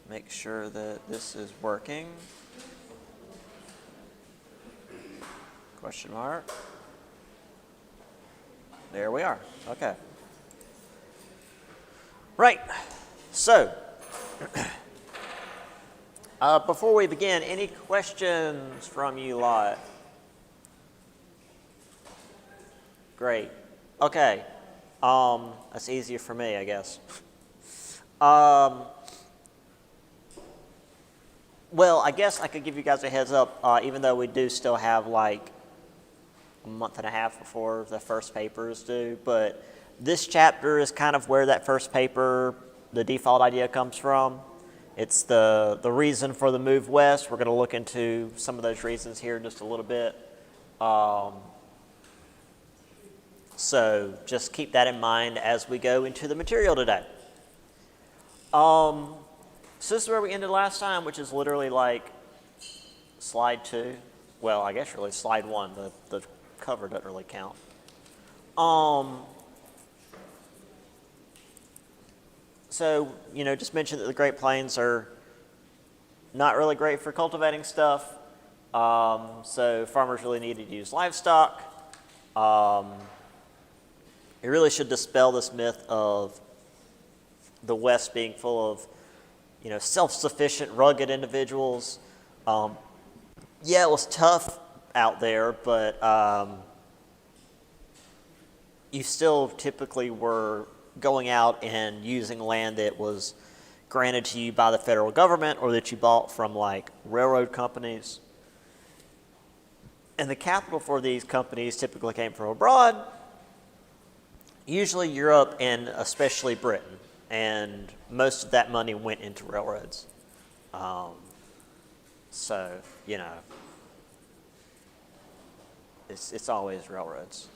make sure that this is working. Question mark. There we are. Okay. Right. So, before we begin, any questions from you lot? Great. Okay. That's easier for me, I guess. Well, I guess I could give you guys a heads up, even though we do still have like a month and a half before the first paper is due, but this chapter is kind of where that first paper, the default idea, comes from. It's the reason for the move west. We're going to look into some of those reasons here in just a little bit. So just keep that in mind as we go into the material today. So this is where we ended last time, which is literally like slide 2. Well, I guess really slide 1. The cover doesn't really count. So, just mention that the Great Plains are not really great for cultivating stuff. So farmers really needed to use livestock. It really should dispel this myth of the West being full of, self-sufficient, rugged individuals. Yeah, it was tough out there, but you still typically were going out and using land that was granted to you by the federal government or that you bought from like railroad companies. And the capital for these companies typically came from abroad, usually Europe and especially Britain. And most of that money went into railroads. So, it's always railroads.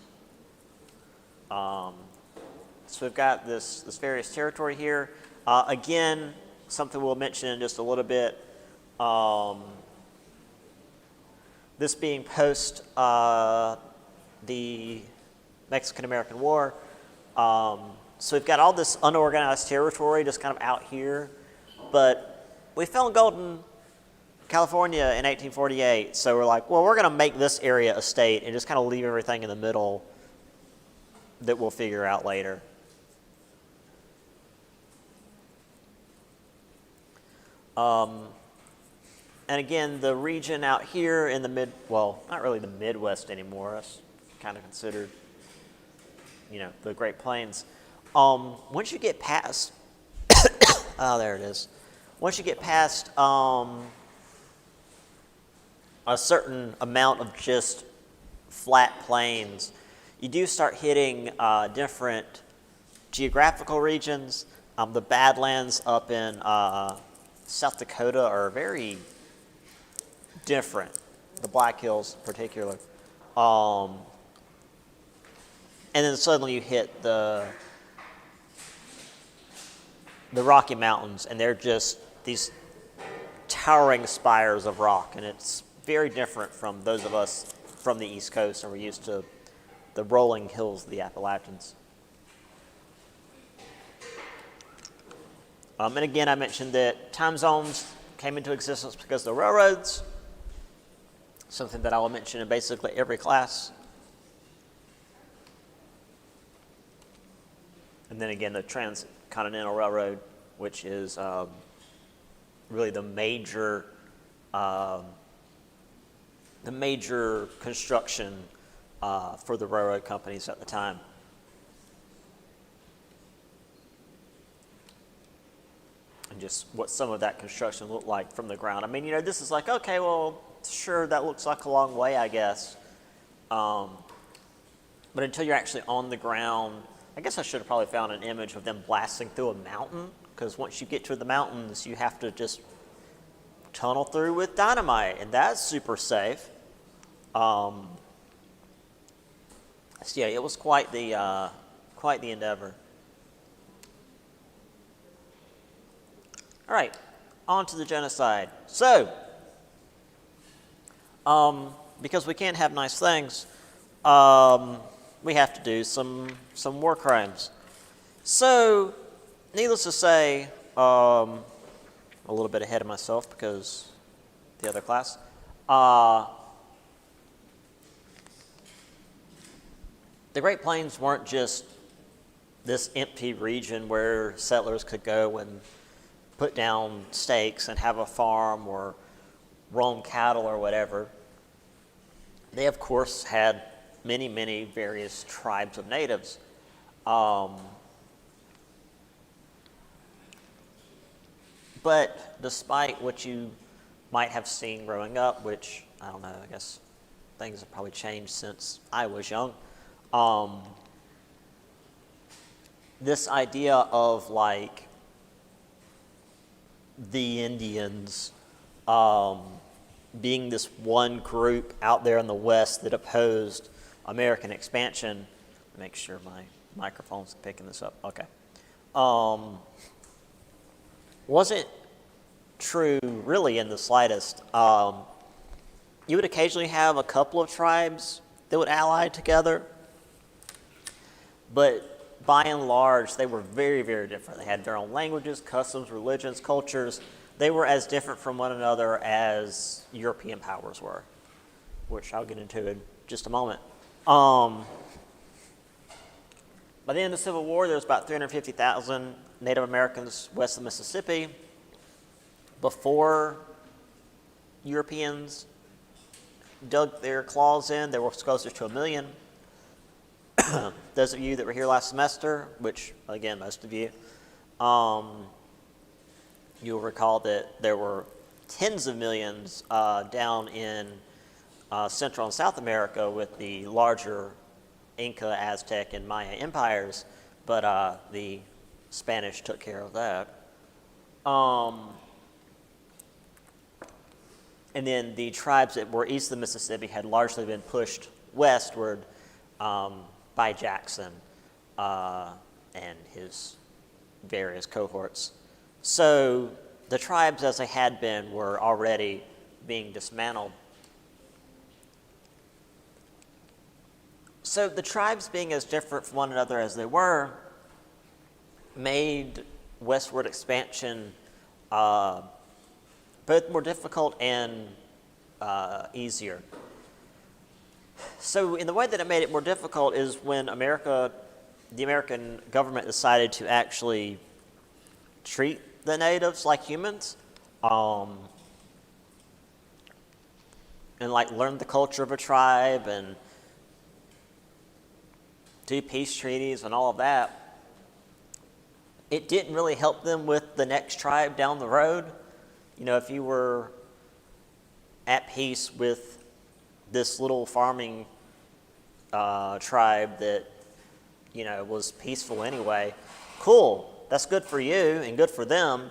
So we've got this various territory here. Again, something we'll mention in just a little bit. This being post the Mexican-American War. So we've got all this unorganized territory just kind of out here. But we found gold in California in 1848. So we're like, well, we're going to make this area a state and just kind of leave everything in the middle that we'll figure out later. And again, the region out here in the not really the Midwest anymore. That's kind of considered, the Great Plains. Once you get past, oh, there it is. Once you get past a certain amount of just flat plains, you do start hitting different geographical regions. The Badlands up in South Dakota are very different, the Black Hills in particular. And then suddenly you hit the Rocky Mountains, and they're just these towering spires of rock, and it's very different from those of us from the East Coast, and we're used to the rolling hills of the Appalachians. And again, I mentioned that time zones came into existence because of the railroads, something that I will mention in basically every class. And then again, the Transcontinental Railroad, which is really the major construction for the railroad companies at the time. And just what some of that construction looked like from the ground. I mean, this is like, okay, well, sure, that looks like a long way, I guess. But until you're actually on the ground, I guess I should have probably found an image of them blasting through a mountain, because once you get to the mountains, you have to just tunnel through with dynamite, and that's super safe. So yeah, it was quite the endeavor. All right, on to the genocide. So, because we can't have nice things, we have to do some war crimes. So, needless to say, a little bit ahead of myself because the other class. The Great Plains weren't just this empty region where settlers could go and put down stakes and have a farm or roam cattle or whatever. They, of course, had many, many various tribes of natives. But despite what you might have seen growing up, which, I don't know, I guess things have probably changed since I was young, this idea of like the Indians being this one group out there in the West that opposed American expansion. Make sure my microphone's picking this up. Okay. Wasn't true really in the slightest. You would occasionally have a couple of tribes that would ally together, but by and large, they were very, very different. They had their own languages, customs, religions, cultures. They were as different from one another as European powers were, which I'll get into in just a moment. By the end of the Civil War, there was about 350,000 Native Americans west of Mississippi. Before Europeans dug their claws in, there was closer to 1 million. Those of you that were here last semester, which, again, most of you, you'll recall that there were tens of millions down in Central and South America with the larger Inca, Aztec, and Maya empires, but the Spanish took care of that. And then the tribes that were east of the Mississippi had largely been pushed westward by Jackson and his various cohorts. So the tribes as they had been were already being dismantled. So the tribes being as different from one another as they were made westward expansion both more difficult and easier. So in the way that it made it more difficult is when the American government decided to actually treat the natives like humans, and like learn the culture of a tribe and do peace treaties and all of that. It didn't really help them with the next tribe down the road. You know, if you were at peace with this little farming tribe that, you know, was peaceful anyway, cool, that's good for you and good for them,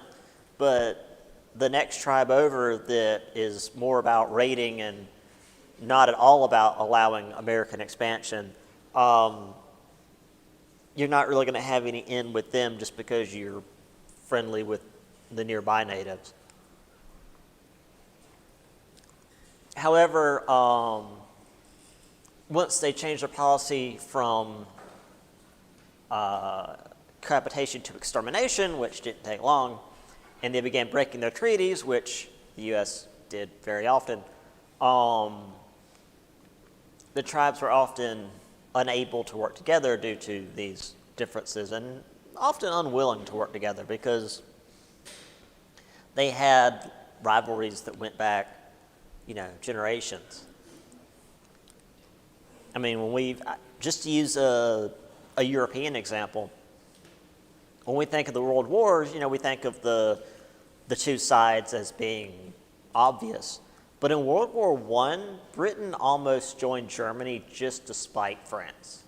but the next tribe over that is more about raiding and not at all about allowing American expansion, you're not really going to have any in with them just because you're friendly with the nearby natives. However, once they changed their policy from cohabitation to extermination, which didn't take long, and they began breaking their treaties, which the U.S. did very often, the tribes were often unable to work together due to these differences and often unwilling to work together because they had rivalries that went back, you know, generations. I mean, just to use a European example, when we think of the world wars, you know, we think of the two sides as being obvious. But in World War I, Britain almost joined Germany just to spite France.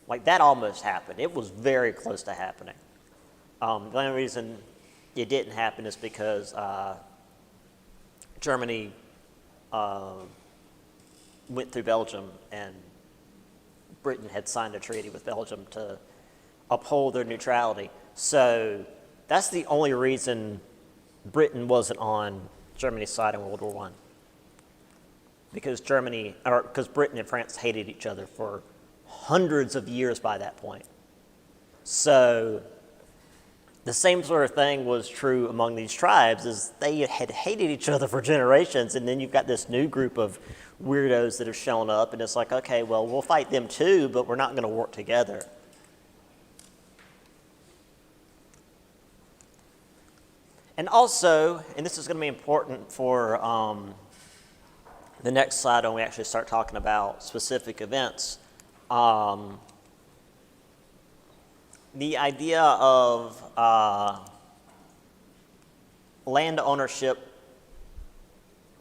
Like, that almost happened. It was very close to happening. The only reason it didn't happen is because Germany went through Belgium, and Britain had signed a treaty with Belgium to uphold their neutrality. So that's the only reason Britain wasn't on Germany's side in World War I. Because Britain and France hated each other for hundreds of years by that point. So the same sort of thing was true among these tribes, is they had hated each other for generations, and then you've got this new group of weirdos that have shown up, and it's like, okay, well, we'll fight them too, but we're not going to work together. And also, and this is going to be important for the next slide when we actually start talking about specific events, the idea of land ownership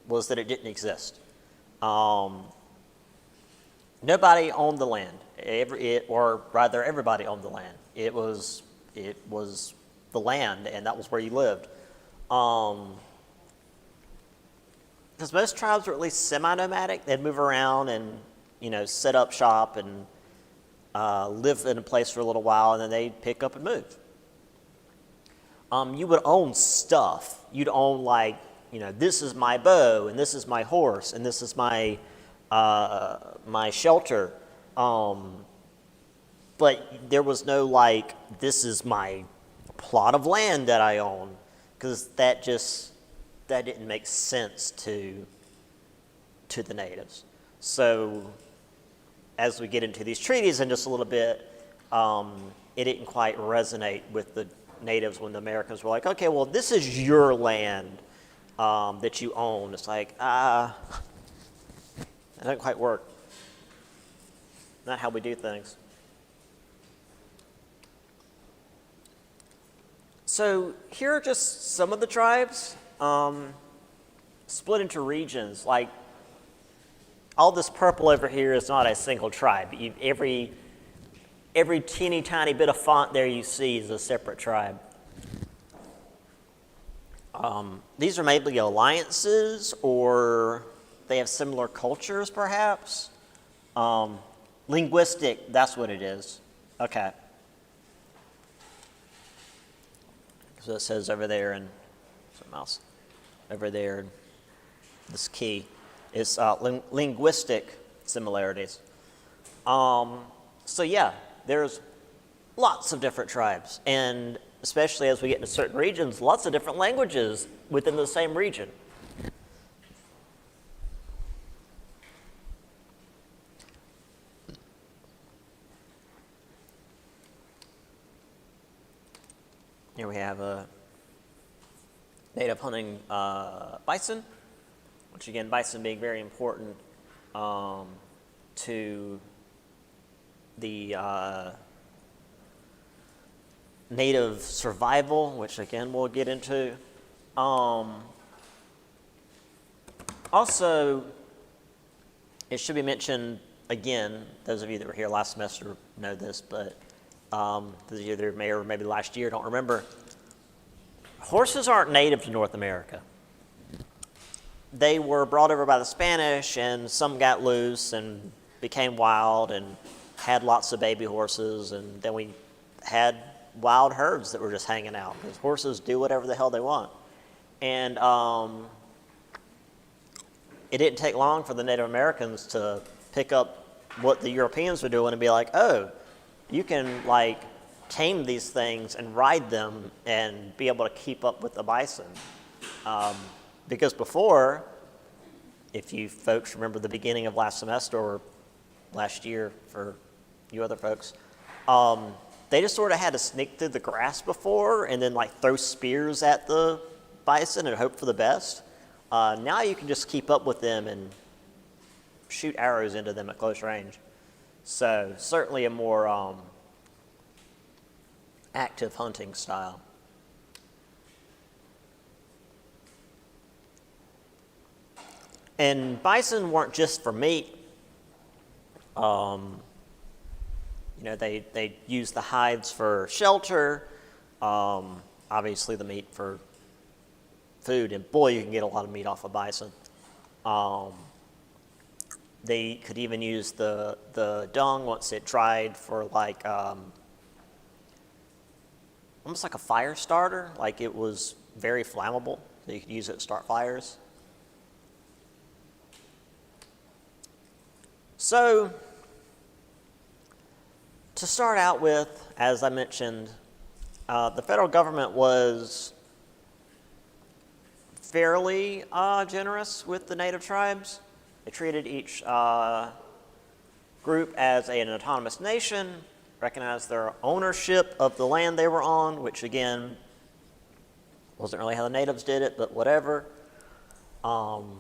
was that it didn't exist. Nobody owned the land, or rather everybody owned the land. It was the land, and that was where you lived. Because most tribes were at least semi-nomadic. They'd move around and, set up shop and live in a place for a little while, and then they'd pick up and move. You would own stuff. You'd own, this is my bow, and this is my horse, and this is my my shelter. But there was no, this is my plot of land that I own, because that didn't make sense to the natives. So as we get into these treaties in just a little bit, it didn't quite resonate with the natives when the Americans were like, okay, well, this is your land that you own. It's like, that doesn't quite work. Not how we do things. So here are just some of the tribes split into regions. All this purple over here is not a single tribe. Every teeny tiny bit of font there you see is a separate tribe. These are maybe alliances, or they have similar cultures, perhaps. Linguistic, that's what it is. Okay. So it says over there, and something else over there, this key is linguistic similarities. So yeah, there's lots of different tribes, and especially as we get into certain regions, lots of different languages within the same region. Here we have a native hunting bison, which again, bison being very important to the native survival, which again we'll get into. Also, it should be mentioned again, those of you that were here last semester know this, but those of you that may or maybe last year don't remember, horses aren't native to North America. They were brought over by the Spanish, and some got loose and became wild and had lots of baby horses, and then we had wild herds that were just hanging out, because horses do whatever the hell they want. And it didn't take long for the Native Americans to pick up what the Europeans were doing and be like, oh, you can tame these things and ride them and be able to keep up with the bison. Because before, if you folks remember the beginning of last semester or last year for you other folks, they just sort of had to sneak through the grass before and then throw spears at the bison and hope for the best. Now you can just keep up with them and shoot arrows into them at close range. So certainly a more active hunting style. And bison weren't just for meat. They use the hides for shelter, obviously the meat for food, and boy, you can get a lot of meat off of bison. They could even use the dung once it dried for almost like a fire starter. It was very flammable, so you could use it to start fires. So, to start out with, as I mentioned, The federal government was fairly generous with the native tribes. They treated each group as an autonomous nation, recognized their ownership of the land they were on, which again wasn't really how the natives did it, but whatever. And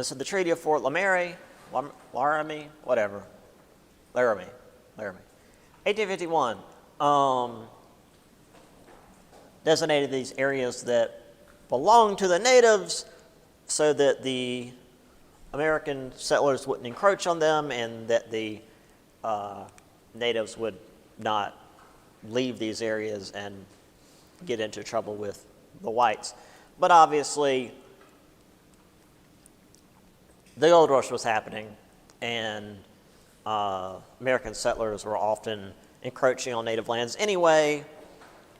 so the Treaty of Fort Laramie, 1851, designated these areas that belonged to the natives so that the American settlers wouldn't encroach on them and that the natives would not leave these areas and get into trouble with the whites. But obviously, the gold rush was happening, and American settlers were often encroaching on native lands anyway,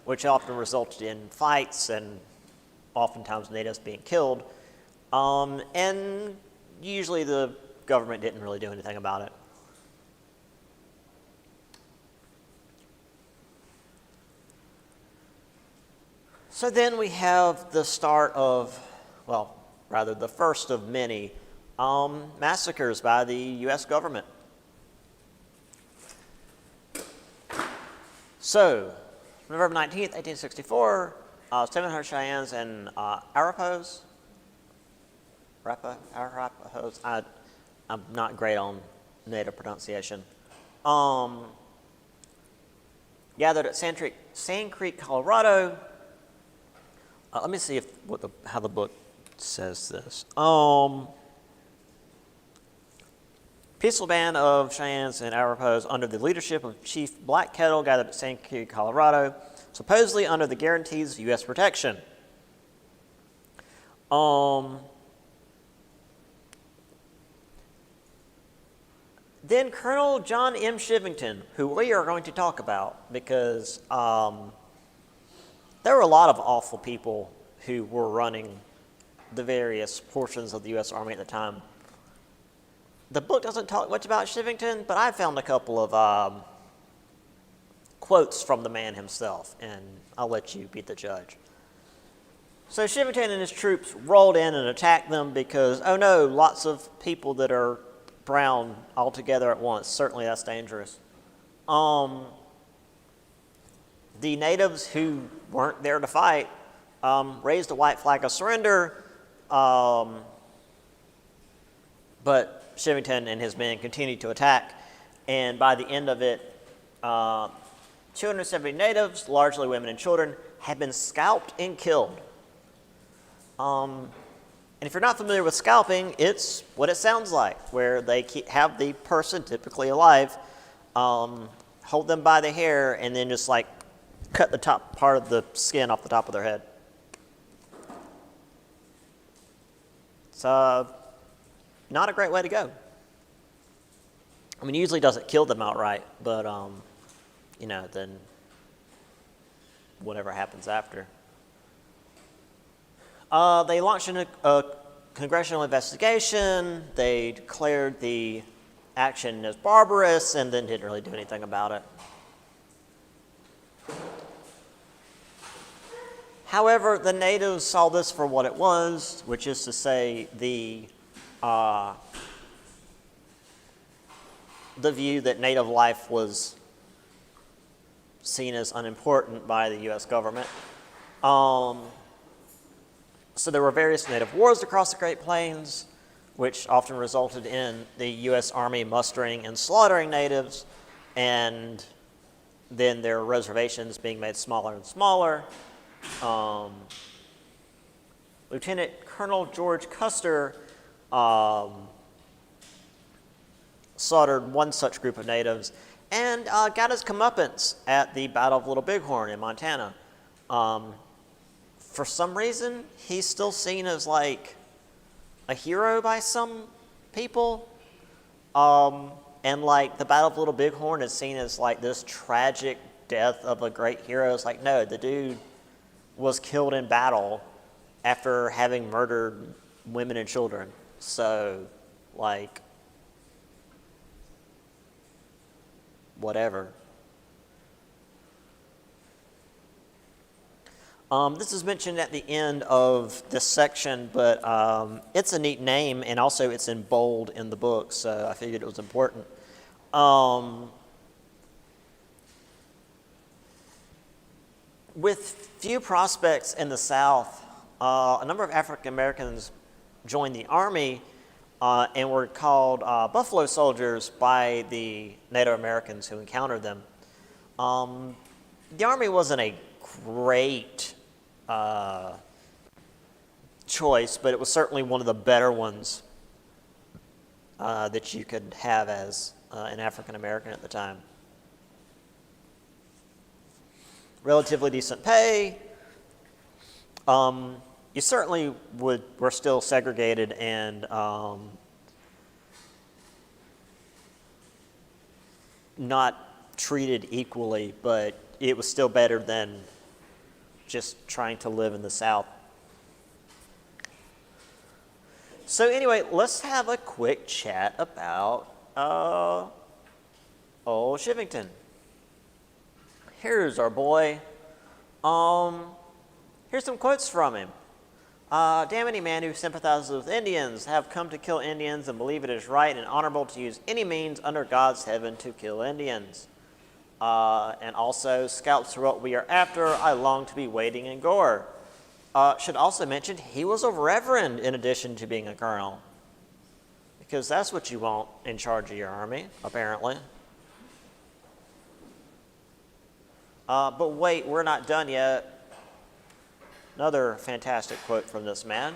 which often resulted in fights and oftentimes natives being killed. And usually the government didn't really do anything about it. So then we have the start of, well, rather the first of many massacres by the U.S. government. So, November 19th, 1864, 700 Cheyennes and Arapahoes. Arapahoes. I'm not great on native pronunciation. Gathered at Sand Creek, Colorado. Let me see how the book says this. Peaceful band of Cheyennes and Arapahoes under the leadership of Chief Black Kettle gathered at Sand Creek, Colorado, supposedly under the guarantees of U.S. protection. Then Colonel John M. Chivington, who we are going to talk about because there were a lot of awful people who were running the various portions of the U.S. Army at the time. The book doesn't talk much about Chivington, but I found a couple of quotes from the man himself, and I'll let you be the judge. So Chivington and his troops rolled in and attacked them because, oh no, lots of people that are brown all together at once. Certainly that's dangerous. The natives who weren't there to fight raised a white flag of surrender, but Chivington and his men continued to attack, and by the end of it, 270 natives, largely women and children, had been scalped and killed. And if you're not familiar with scalping, it's what it sounds like, where they have the person, typically alive, hold them by the hair, and then just like cut the top part of the skin off the top of their head. It's not a great way to go. I mean, usually doesn't kill them outright, but then whatever happens after. They launched a congressional investigation. They declared the action as barbarous and then didn't really do anything about it. However, the natives saw this for what it was, which is to say the view that native life was seen as unimportant by the U.S. government. So there were various native wars across the Great Plains, which often resulted in the U.S. Army mustering and slaughtering natives, and then their reservations being made smaller and smaller. Lieutenant Colonel George Custer slaughtered one such group of natives and got his comeuppance at the Battle of Little Bighorn in Montana. For some reason, he's still seen as like a hero by some people. And like the Battle of Little Bighorn is seen as like this tragic death of a great hero. It's like, no, the dude was killed in battle after having murdered women and children. So, like, whatever. This is mentioned at the end of this section, but it's a neat name, and also it's in bold in the book, so I figured it was important. With few prospects in the South, a number of African Americans joined the Army and were called Buffalo Soldiers by the Native Americans who encountered them. The Army wasn't a great choice, but it was certainly one of the better ones that you could have as an African American at the time. Relatively decent pay. You certainly were still segregated and not treated equally, but it was still better than just trying to live in the South. So anyway, let's have a quick chat about old Shivington. Here's our boy. Here's some quotes from him. Damn any man who sympathizes with Indians, have come to kill Indians and believe it is right and honorable to use any means under God's heaven to kill Indians. And also, scalps are what we are after, I long to be wading in gore. Should also mention, he was a reverend in addition to being a colonel. Because that's what you want in charge of your army, apparently. But wait, we're not done yet. Another fantastic quote from this man.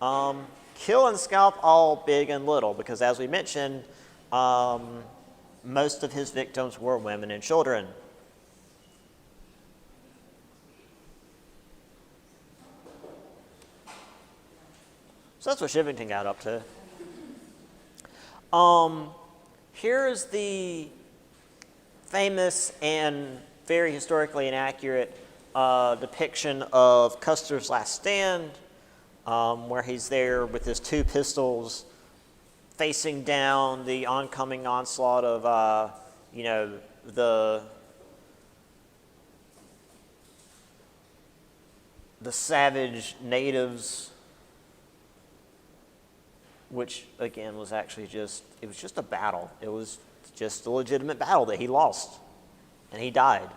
Kill and scalp all big and little, because as we mentioned, most of his victims were women and children. So that's what Shivington got up to. Here's the famous and very historically inaccurate depiction of Custer's last stand, where he's there with his two pistols facing down the oncoming onslaught of, the savage natives, which again was actually it was just a battle. It was just a legitimate battle that he lost, and he died.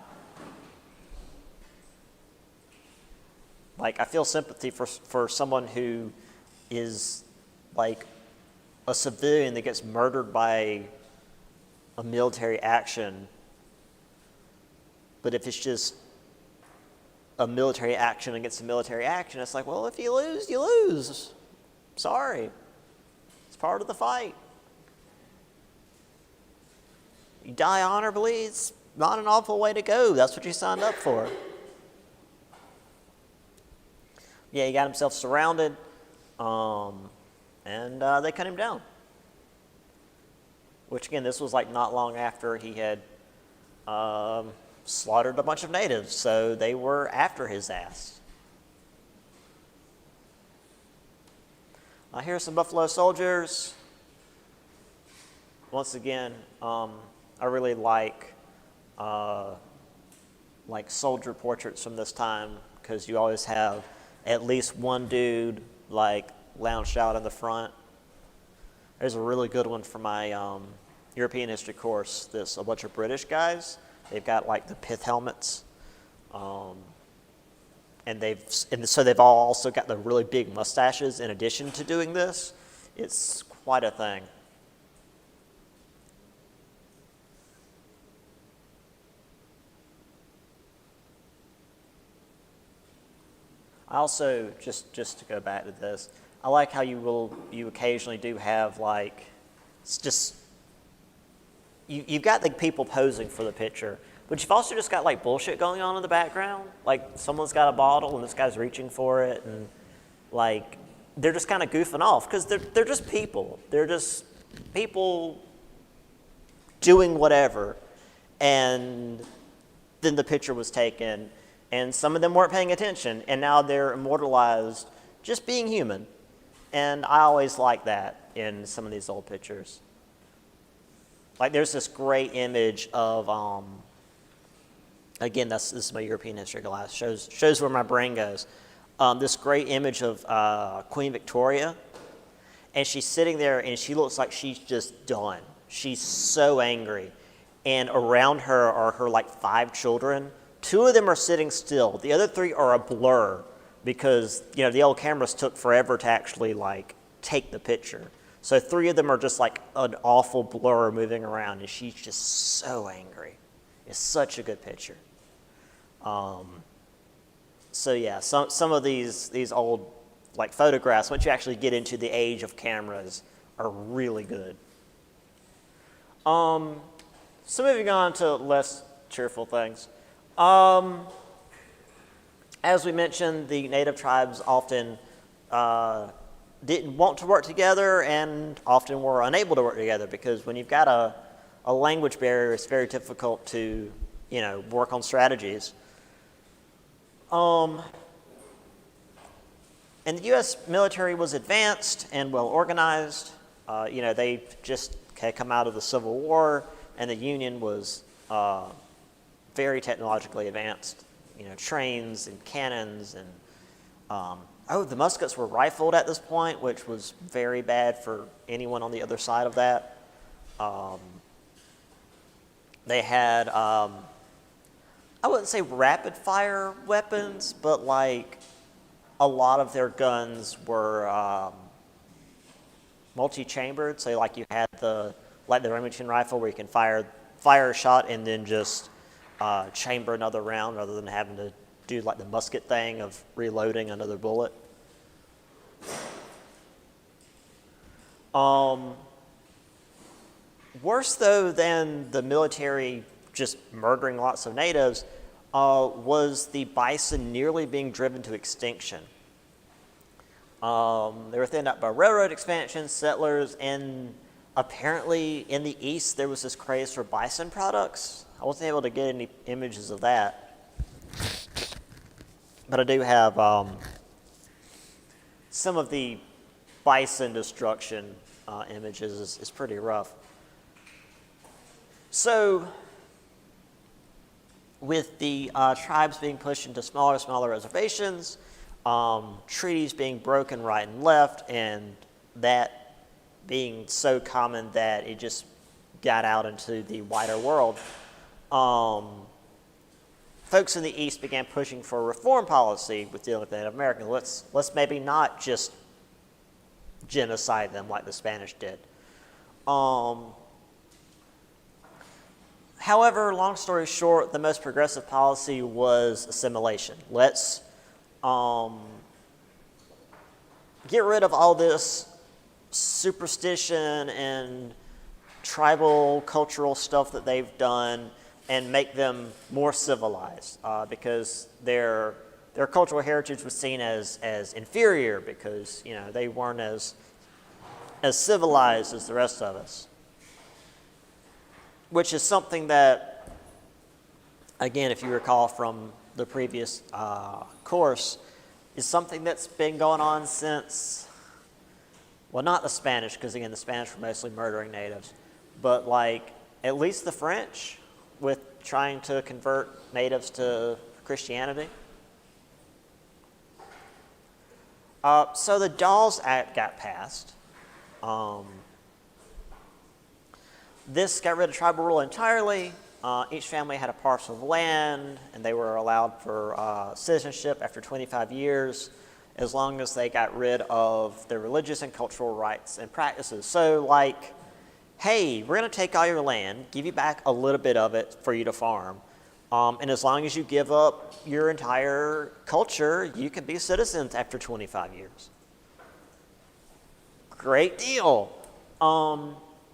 Like, I feel sympathy for someone who is like a civilian that gets murdered by a military action. But if it's just a military action against a military action, it's like, well, if you lose, you lose. Sorry. It's part of the fight. You die honorably, it's not an awful way to go. That's what you signed up for. Yeah, he got himself surrounded, and they cut him down. Which, again, this was like not long after he had slaughtered a bunch of natives, so they were after his ass. Here's some Buffalo Soldiers. Once again, I really like soldier portraits from this time, because you always have at least one dude like lounged out in the front. There's a really good one for my European history course. There's a bunch of British guys. They've got like the pith helmets, and so they've all also got the really big mustaches in addition to doing this. It's quite a thing. I also, just to go back to this, I like how you occasionally do have like, it's just, you've got the people posing for the picture, but you've also just got like bullshit going on in the background. Like someone's got a bottle and this guy's reaching for it, and like, they're just kind of goofing off, because they're just people. They're just people doing whatever, and then the picture was taken, and some of them weren't paying attention, and now they're immortalized just being human. And I always like that in some of these old pictures. Like there's this great image of again, this is my European history class, shows where my brain goes. This great image of Queen Victoria, and she's sitting there and she looks like she's just done. She's so angry. And around her are her like 5 children. 2 of them are sitting still. The other 3 are a blur because, you know, the old cameras took forever to actually like take the picture. So 3 of them are just like an awful blur moving around, and she's just so angry. It's such a good picture. So yeah, some of these old like photographs, once you actually get into the age of cameras, are really good. So moving on to less cheerful things. As we mentioned, the native tribes often didn't want to work together and often were unable to work together because when you've got a language barrier, it's very difficult to, you know, work on strategies. And the U.S. military was advanced and well organized. You know, they just had come out of the Civil War, and the Union was very technologically advanced. You know, trains and cannons and the muskets were rifled at this point, which was very bad for anyone on the other side of that. They had, I wouldn't say rapid fire weapons, but like a lot of their guns were multi-chambered. So like you had the Remington rifle where you can fire a shot and then just chamber another round rather than having to do like the musket thing of reloading another bullet. Worse though than the military just murdering lots of natives was the bison nearly being driven to extinction. They were thinned out by railroad expansion, settlers, and apparently in the east there was this craze for bison products. I wasn't able to get any images of that, but I do have some of the bison destruction images. Is pretty rough. So with the tribes being pushed into smaller and smaller reservations, treaties being broken right and left, and that being so common that it just got out into the wider world, folks in the East began pushing for a reform policy with dealing with Native Americans. Let's maybe not just genocide them like the Spanish did. However, long story short, the most progressive policy was assimilation. Let's get rid of all this superstition and tribal cultural stuff that they've done and make them more civilized because their cultural heritage was seen as inferior because, you know, they weren't as civilized as the rest of us. Which is something that, again, if you recall from the previous course, is something that's been going on since, well, not the Spanish, because again, the Spanish were mostly murdering natives, but like at least the French with trying to convert natives to Christianity. So the Dawes Act got passed. This got rid of tribal rule entirely. Each family had a parcel of land, and they were allowed for citizenship after 25 years, as long as they got rid of their religious and cultural rights and practices. So like, hey, we're going to take all your land, give you back a little bit of it for you to farm, and as long as you give up your entire culture, you can be citizens after 25 years. Great deal.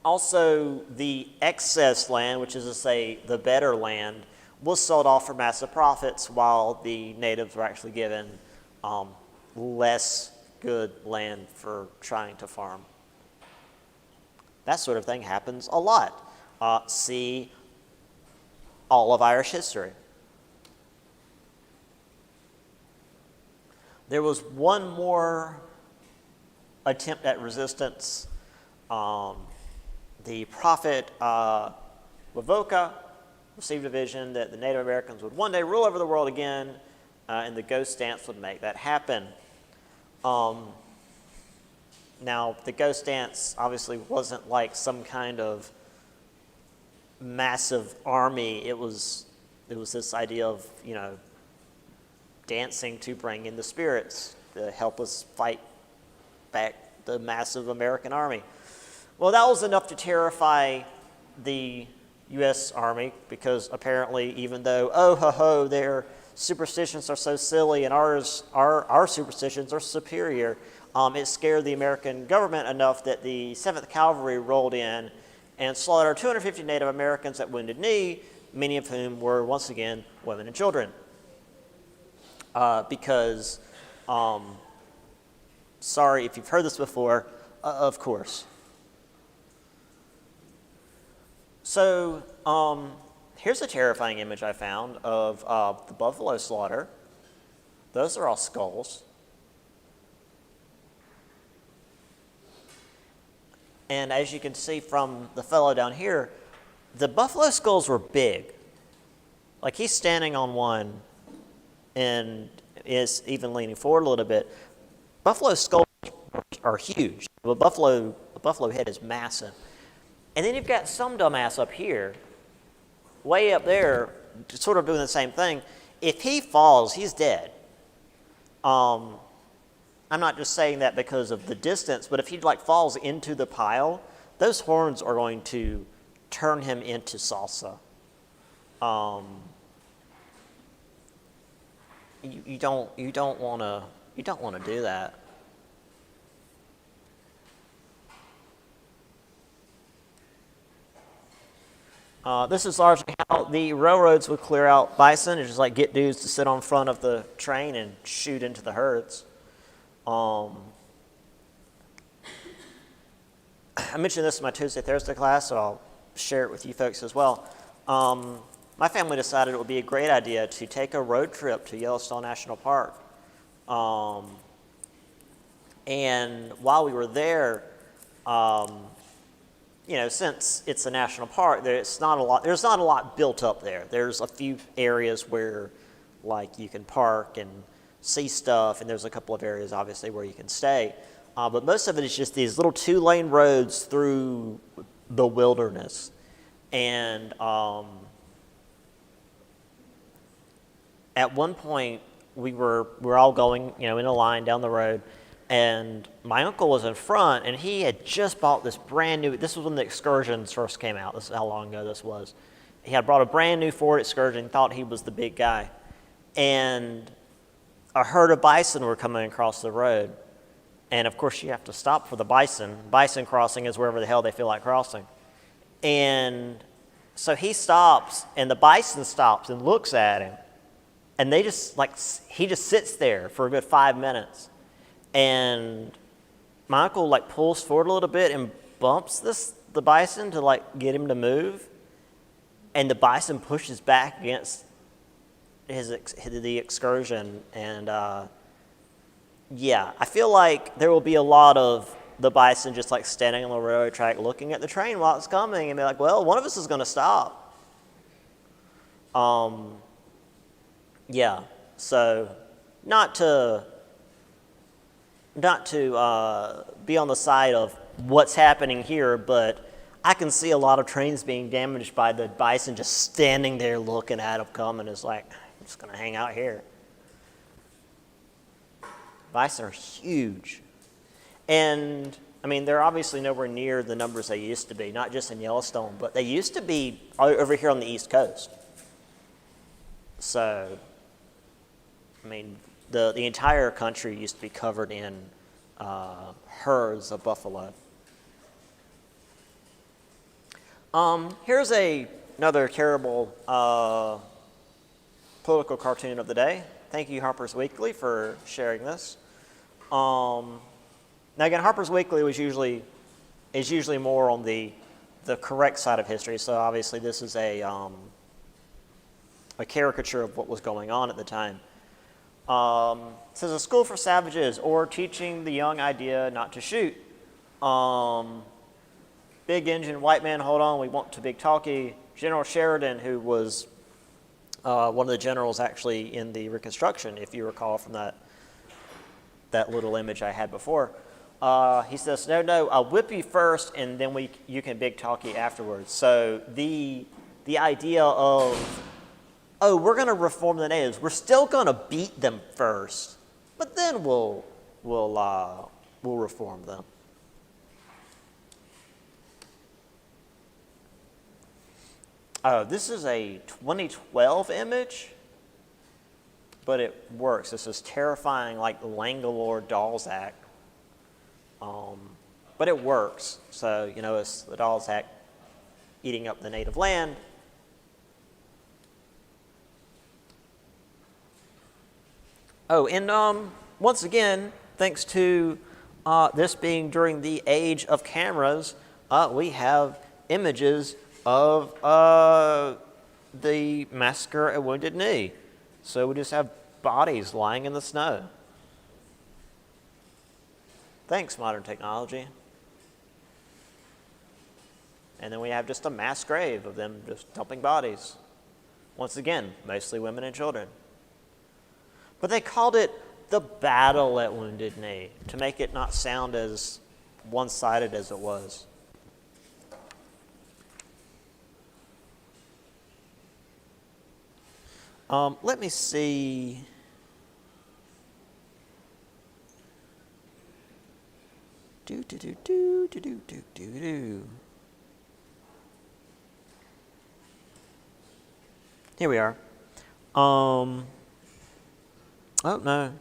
Also, the excess land, which is to say the better land, was sold off for massive profits while the natives were actually given less good land for trying to farm. That sort of thing happens a lot. See all of Irish history. There was one more attempt at resistance. The prophet Wavoka received a vision that the Native Americans would one day rule over the world again, and the ghost dance would make that happen. Now, the ghost dance obviously wasn't like some kind of massive army. It was this idea of, dancing to bring in the spirits to help us fight back the massive American army. Well, that was enough to terrify the U.S. Army, because apparently, even though, their superstitions are so silly and our superstitions are superior, it scared the American government enough that the 7th Cavalry rolled in and slaughtered 250 Native Americans at Wounded Knee, many of whom were, once again, women and children. Because, sorry if you've heard this before, of course. So, here's a terrifying image I found of the buffalo slaughter. Those are all skulls. And as you can see from the fellow down here, the buffalo skulls were big. Like, he's standing on one and is even leaning forward a little bit. Buffalo skulls are huge. A buffalo head is massive. And then you've got some dumbass up here, way up there, sort of doing the same thing. If he falls, he's dead. I'm not just saying that because of the distance, but if he falls into the pile, those horns are going to turn him into salsa. You don't want to do that. This is largely how the railroads would clear out bison. It's just get dudes to sit on front of the train and shoot into the herds. I mentioned this in my Tuesday, Thursday class, so I'll share it with you folks as well. My family decided it would be a great idea to take a road trip to Yellowstone National Park. And while we were there, since it's a national park, there's not a lot built up there. There's a few areas where, you can park and see stuff, and there's a couple of areas, obviously, where you can stay. But most of it is just these little 2-lane roads through the wilderness. And at one point, we were all going, in a line down the road, and my uncle was in front, and he had just bought this brand new, this was when the Excursions first came out. This is how long ago this was. He had brought a brand new Ford Excursion, thought he was the big guy. And a herd of bison were coming across the road. And of course, you have to stop for the bison. Bison crossing is wherever the hell they feel like crossing. And so he stops, and the bison stops and looks at him. And they just, he just sits there for a good 5 minutes. And my uncle, pulls forward a little bit and bumps the bison to, get him to move. And the bison pushes back against the Excursion. And, I feel like there will be a lot of the bison just, standing on the railroad track looking at the train while it's coming and be like, well, one of us is going to stop. So not to be on the side of what's happening here, but I can see a lot of trains being damaged by the bison just standing there looking at them coming. It's I'm just going to hang out here. Bison are huge. And, they're obviously nowhere near the numbers they used to be, not just in Yellowstone, but they used to be over here on the East Coast. So, the entire country used to be covered in herds of buffalo. Here's another terrible political cartoon of the day. Thank you, Harper's Weekly, for sharing this. Now again, Harper's Weekly is usually more on the correct side of history. So obviously, this is a caricature of what was going on at the time. It says a school for savages, or teaching the young idea not to shoot. Big engine, white man, hold on, we want to big talkie. General Sheridan, who was one of the generals actually in the Reconstruction, if you recall from that little image I had before, he says, no, I'll whip you first, and then you can big talkie afterwards. So the idea of, oh, we're going to reform the natives. We're still going to beat them first, but then we'll reform them. Oh, this is a 2012 image, but it works. This is terrifying, like the Langalore Dolls Act. But it works. So, it's the Dolls Act eating up the native land. Oh, and once again, thanks to this being during the age of cameras, we have images of the massacre at Wounded Knee. So we just have bodies lying in the snow. Thanks, modern technology. And then we have just a mass grave of them just dumping bodies. Once again, mostly women and children. But they called it the Battle at Wounded Knee to make it not sound as one-sided as it was. Let me see. Here we are. Oh no.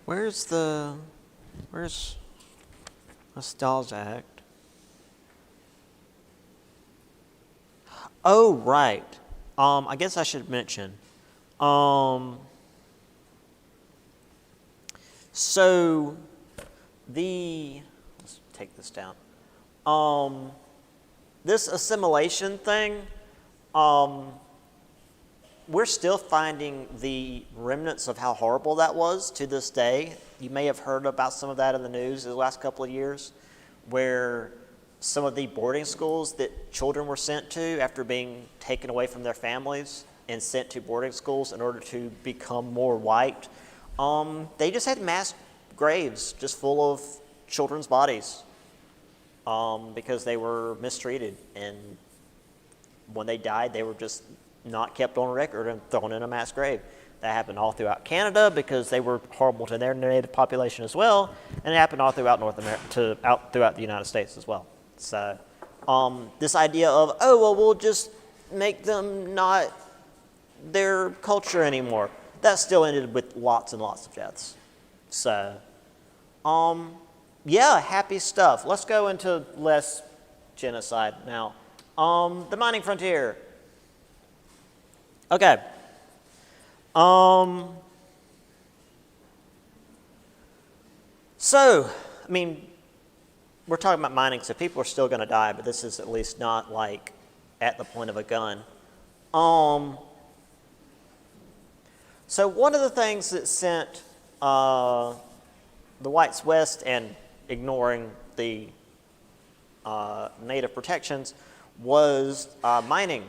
Where's the Dolls Act? Oh, right. I guess I should mention. So let's take this down. This assimilation thing, we're still finding the remnants of how horrible that was to this day. You may have heard about some of that in the news in the last couple of years, where some of the boarding schools that children were sent to after being taken away from their families and sent to boarding schools in order to become more white, they just had mass graves just full of children's bodies because they were mistreated. And when they died, they were just not kept on record and thrown in a mass grave. That happened all throughout Canada because they were horrible to their native population as well, and it happened all throughout North America, throughout the United States as well. So this idea of, oh, well, we'll just make them not their culture anymore, that still ended with lots and lots of deaths. So, yeah, happy stuff. Let's go into less genocide now. The mining frontier. Okay. So, I mean, we're talking about mining, so people are still going to die, but this is at least not like at the point of a gun. So one of the things that sent the whites west and ignoring the native protections was mining.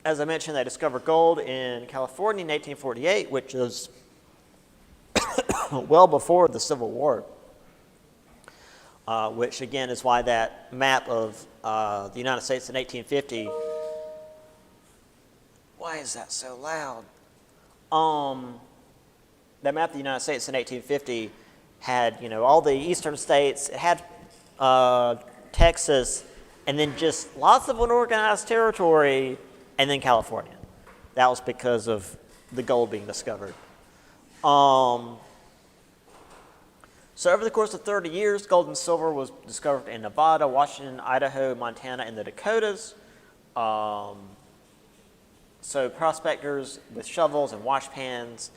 As I mentioned, they discovered gold in California in 1848, which is well before the Civil War, which again is why that map of the United States in 1850, why is that so loud? That map of the United States in 1850 had, all the eastern states. It had Texas, and then just lots of unorganized territory, and then California. That was because of the gold being discovered. So over the course of 30 years, gold and silver was discovered in Nevada, Washington, Idaho, Montana, and the Dakotas. So prospectors with shovels and wash pans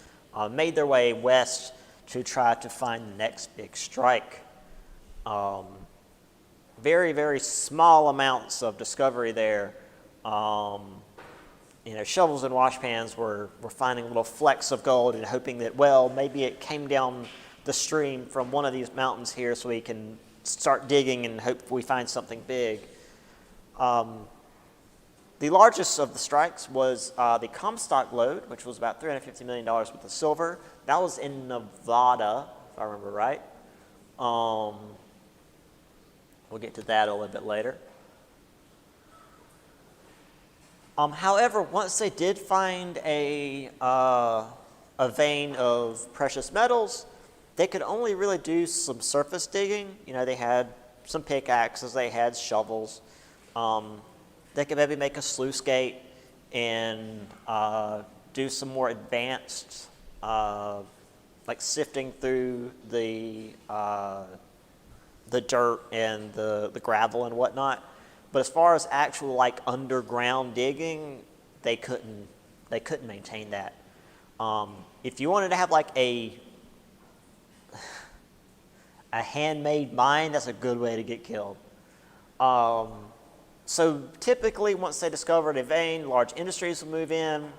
made their way west to try to find the next big strike. Very, very small amounts of discovery there. Shovels and wash pans were finding little flecks of gold and hoping that, well, maybe it came down the stream from one of these mountains here so we can start digging and hope we find something big. The largest of the strikes was the Comstock lode, which was about $350 million worth of silver. That was in Nevada, if I remember right. We'll get to that a little bit later. However, once they did find a vein of precious metals, they could only really do some surface digging. You know, they had some pickaxes, they had shovels. They could maybe make a sluice gate and do some more advanced, like sifting through the dirt and the gravel and whatnot. But as far as actual like underground digging, they couldn't maintain that. If you wanted to have like a handmade mine, that's a good way to get killed. So typically, once they discovered a vein, large industries will move in,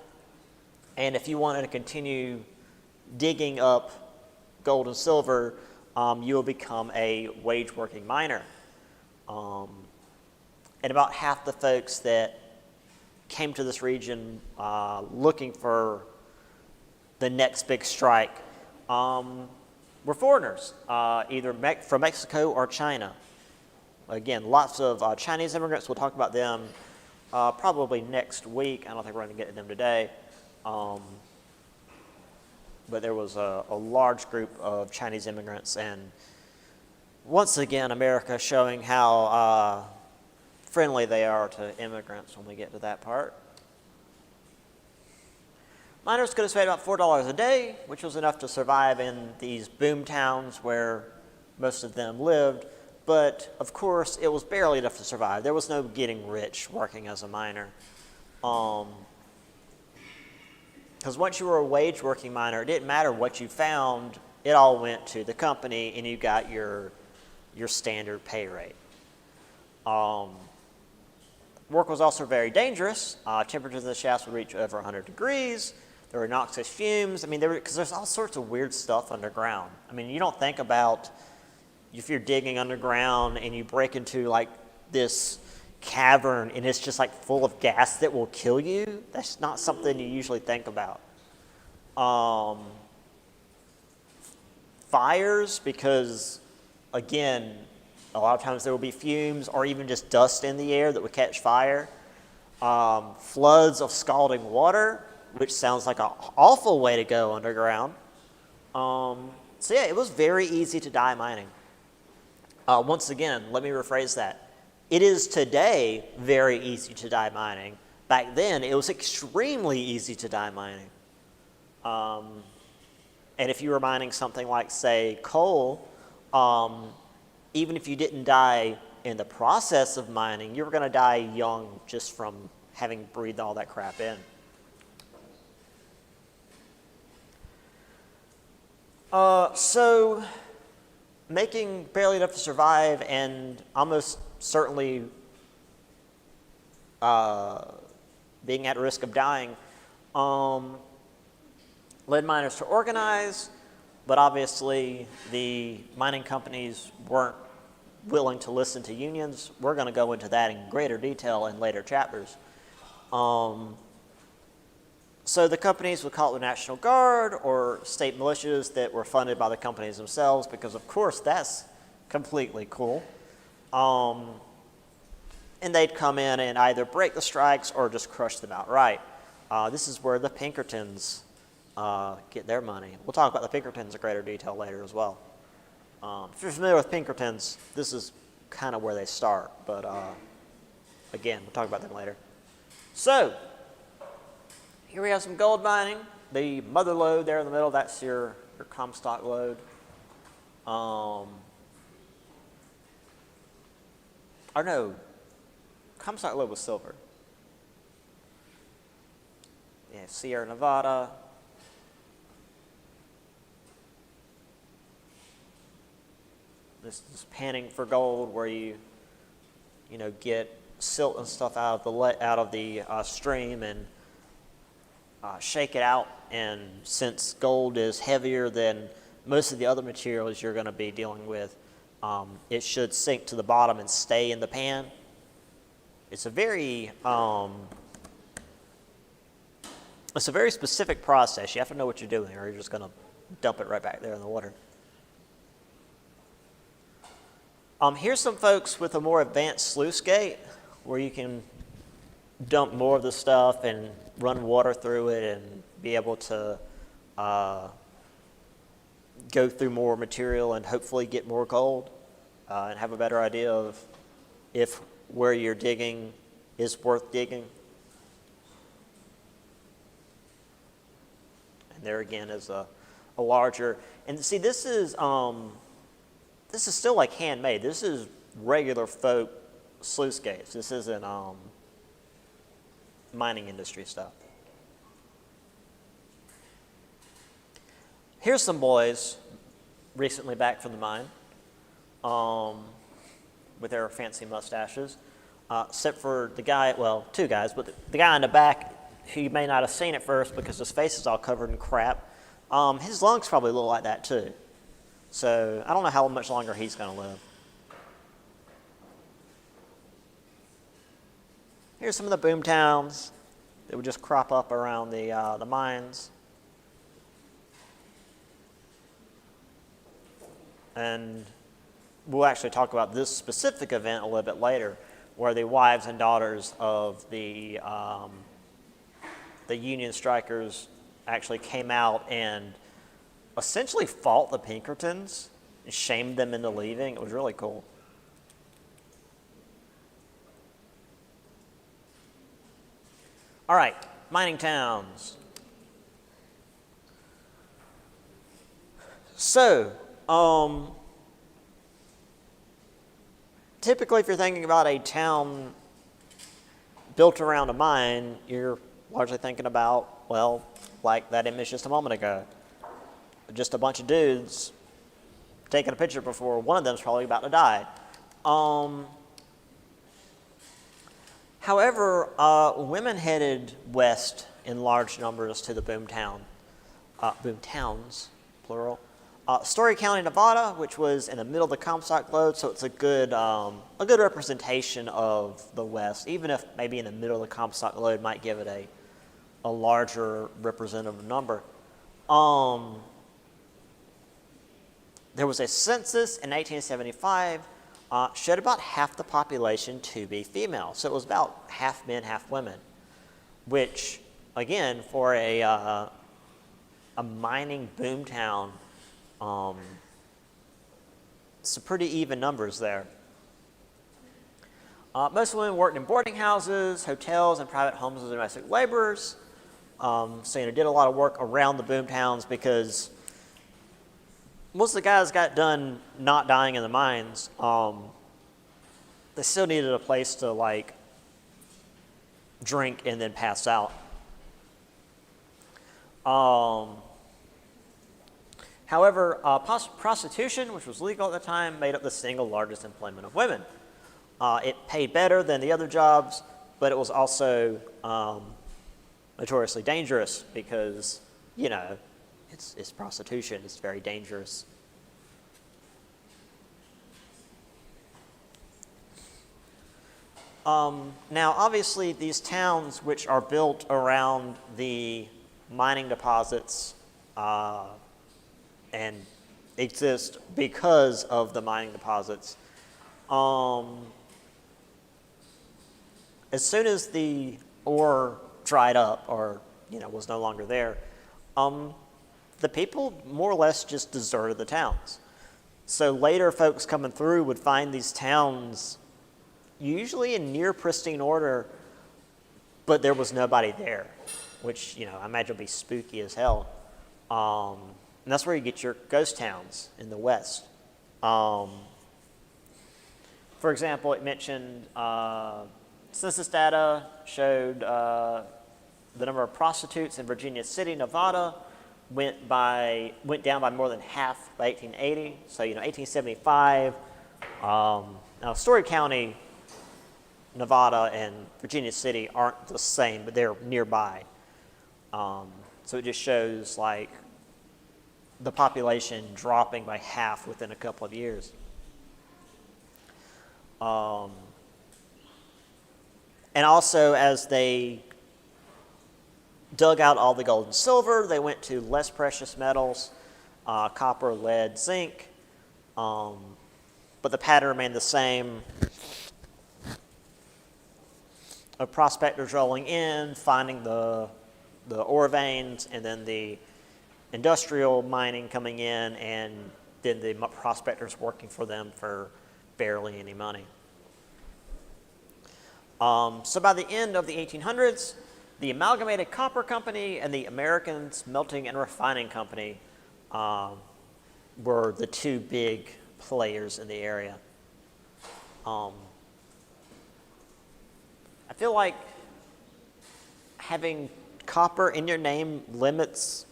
and if you wanted to continue digging up gold and silver, you will become a wage-working miner. And about half the folks that came to this region looking for the next big strike were foreigners, either from Mexico or China. Again, lots of Chinese immigrants. We'll talk about them probably next week. I don't think we're going to get to them today. But there was a large group of Chinese immigrants. And once again, America showing how friendly they are to immigrants when we get to that part. Miners could have paid about $4 a day, which was enough to survive in these boom towns where most of them lived. But, of course, it was barely enough to survive. There was no getting rich working as a miner. Because once you were a wage-working miner, it didn't matter what you found. It all went to the company, and you got your standard pay rate. Work was also very dangerous. Temperatures in the shafts would reach over 100 degrees. There were noxious fumes. I mean, because there's all sorts of weird stuff underground. I mean, you don't think about if you're digging underground and you break into like this cavern and it's just like full of gas that will kill you. That's not something you usually think about. Fires, because again, a lot of times there will be fumes or even just dust in the air that would catch fire. Floods of scalding water, which sounds like an awful way to go underground. So yeah, it was very easy to die mining. Once again, let me rephrase that. It is today very easy to die mining. Back then, it was extremely easy to die mining. And if you were mining something like, say, coal, even if you didn't die in the process of mining, you were going to die young just from having breathed all that crap in. So making barely enough to survive and almost certainly being at risk of dying led miners to organize, but obviously the mining companies weren't willing to listen to unions. We're going to go into that in greater detail in later chapters. So the companies would call it the National Guard or state militias that were funded by the companies themselves because, of course, that's completely cool. And they'd come in and either break the strikes or just crush them outright. This is where the Pinkertons get their money. We'll talk about the Pinkertons in greater detail later as well. If you're familiar with Pinkertons, this is kind of where they start. But again, we'll talk about them later. So here we have some gold mining. The mother lode there in the middle, that's your Comstock lode. Or no, Comstock lode was silver. Yeah, Sierra Nevada. This is panning for gold, where you get silt and stuff out of the stream and shake it out. And since gold is heavier than most of the other materials you're going to be dealing with, it should sink to the bottom and stay in the pan. It's a very specific process. You have to know what you're doing, or you're just going to dump it right back there in the water. Here's some folks with a more advanced sluice gate, where you can dump more of the stuff and run water through it and be able to go through more material and hopefully get more gold and have a better idea of if where you're digging is worth digging. And there again is a larger, and see, this is still like handmade. This is regular folk sluice gates. This isn't mining industry stuff. Here's some boys recently back from the mine with their fancy mustaches, except for the guy, well, two guys, but the guy in the back who you may not have seen at first because his face is all covered in crap. His lungs probably look like that too. So I don't know how much longer he's going to live. Here's some of the boom towns that would just crop up around the mines. And we'll actually talk about this specific event a little bit later, where the wives and daughters of the Union strikers actually came out and essentially fought the Pinkertons and shamed them into leaving. It was really cool. All right, mining towns. So, typically if you're thinking about a town built around a mine, you're largely thinking about, well, like that image just a moment ago. Just a bunch of dudes taking a picture before one of them's probably about to die. However, women headed west in large numbers to the boom towns, plural. Story County, Nevada, which was in the middle of the Comstock Lode, so it's a good representation of the West, even if maybe in the middle of the Comstock Lode might give it a larger representative number. There was a census in 1875, showed about half the population to be female. So it was about half men, half women, which, again, for a mining boom town, some pretty even numbers there. Most women worked in boarding houses, hotels, and private homes as domestic laborers. So, did a lot of work around the boom towns because most of the guys got done not dying in the mines. They still needed a place to, like, drink and then pass out. However, prostitution, which was legal at the time, made up the single largest employment of women. It paid better than the other jobs, but it was also notoriously dangerous because, it's prostitution. It's very dangerous. Now, obviously, these towns, which are built around the mining deposits and exist because of the mining deposits, as soon as the ore dried up or, was no longer there, the people more or less just deserted the towns. So later folks coming through would find these towns usually in near pristine order, but there was nobody there, which, I imagine would be spooky as hell. And that's where you get your ghost towns in the West. For example, it mentioned census data showed the number of prostitutes in Virginia City, Nevada, went down by more than half by 1880. So 1875. Now Story County, Nevada, and Virginia City aren't the same, but they're nearby. So it just shows like the population dropping by half within a couple of years. And also, as they dug out all the gold and silver, they went to less precious metals, copper, lead, zinc, but the pattern remained the same of prospectors rolling in, finding the ore veins, and then the industrial mining coming in, and then the prospectors working for them for barely any money. So by the end of the 1800s, the Amalgamated Copper Company and the American Smelting and Refining Company were the two big players in the area. I feel like having copper in your name limits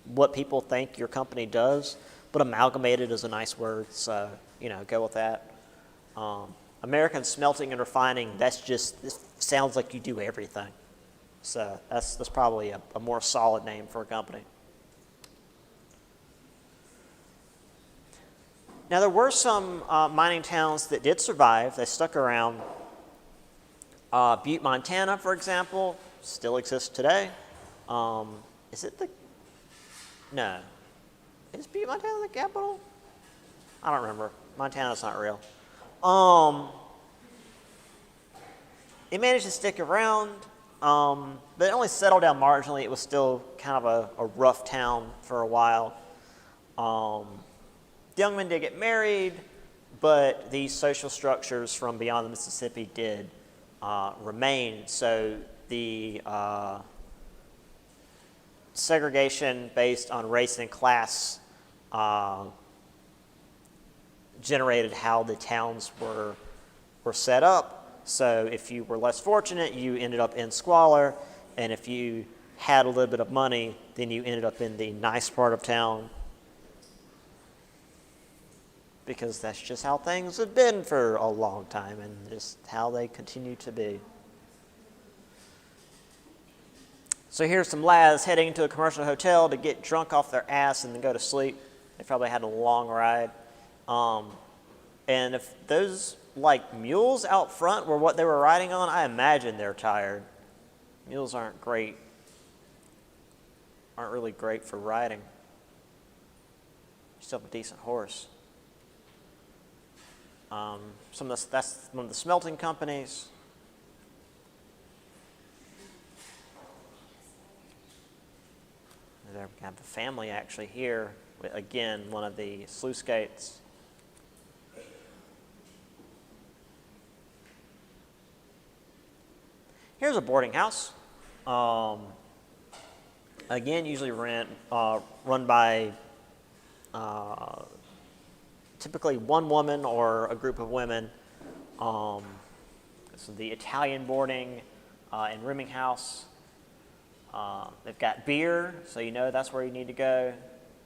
what people think your company does, but amalgamated is a nice word, so, go with that. American Smelting and Refining, this sounds like you do everything. So that's probably a more solid name for a company. Now, there were some mining towns that did survive. They stuck around. Butte, Montana, for example, still exists today. Is it the... No. Is Butte, Montana the capital? I don't remember. Montana's not real. It managed to stick around, but it only settled down marginally. It was still kind of a rough town for a while. The young men did get married, but these social structures from beyond the Mississippi did remain. So the segregation based on race and class generated how the towns were set up. So if you were less fortunate, you ended up in squalor, and if you had a little bit of money, then you ended up in the nice part of town, because that's just how things have been for a long time and just how they continue to be. So here's some lads heading to a commercial hotel to get drunk off their ass and then go to sleep. They probably had a long ride. And if those mules out front were what they were riding on, I imagine they're tired. Mules aren't really great for riding. You still have a decent horse. That's one of the smelting companies. There we have the family actually here. Again, one of the sluice gates. Here's a boarding house. Again, usually run by typically one woman or a group of women. This is the Italian boarding and rooming house. They've got beer, so that's where you need to go.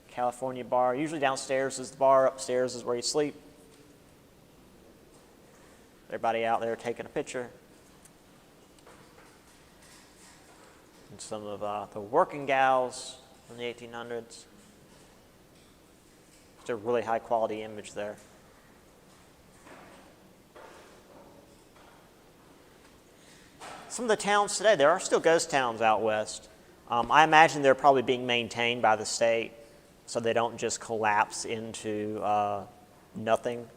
California bar. Usually downstairs is the bar, upstairs is where you sleep. Everybody out there taking a picture. And some of the working gals in the 1800s. It's a really high quality image there. Some of the towns today, there are still ghost towns out west. I imagine they're probably being maintained by the state so they don't just collapse into nothing.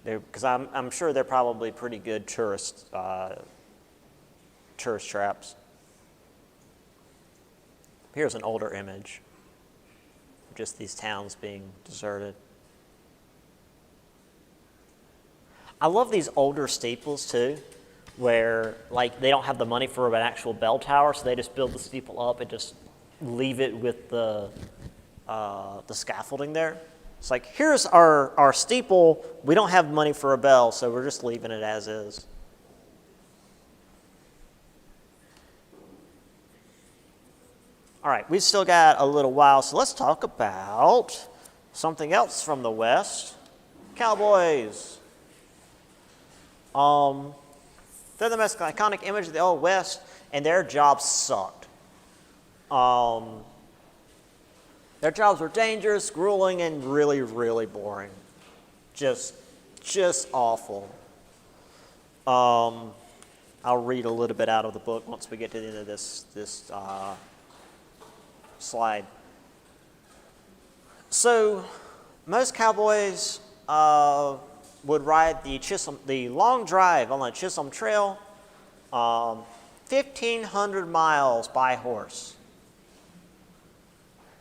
Because I'm sure they're probably pretty good tourist traps. Here's an older image of just these towns being deserted. I love these older steeples too, where they don't have the money for an actual bell tower, so they just build the steeple up and just leave it with the scaffolding there. It's like, here's our steeple. We don't have money for a bell, so we're just leaving it as is. All right, we've still got a little while, so let's talk about something else from the West. Cowboys. They're the most iconic image of the Old West, and their jobs sucked. Their jobs were dangerous, grueling, and really, really boring. Just just awful. I'll read a little bit out of the book once we get to the end of this slide. So most cowboys would ride the long drive on the Chisholm Trail, 1,500 miles by horse.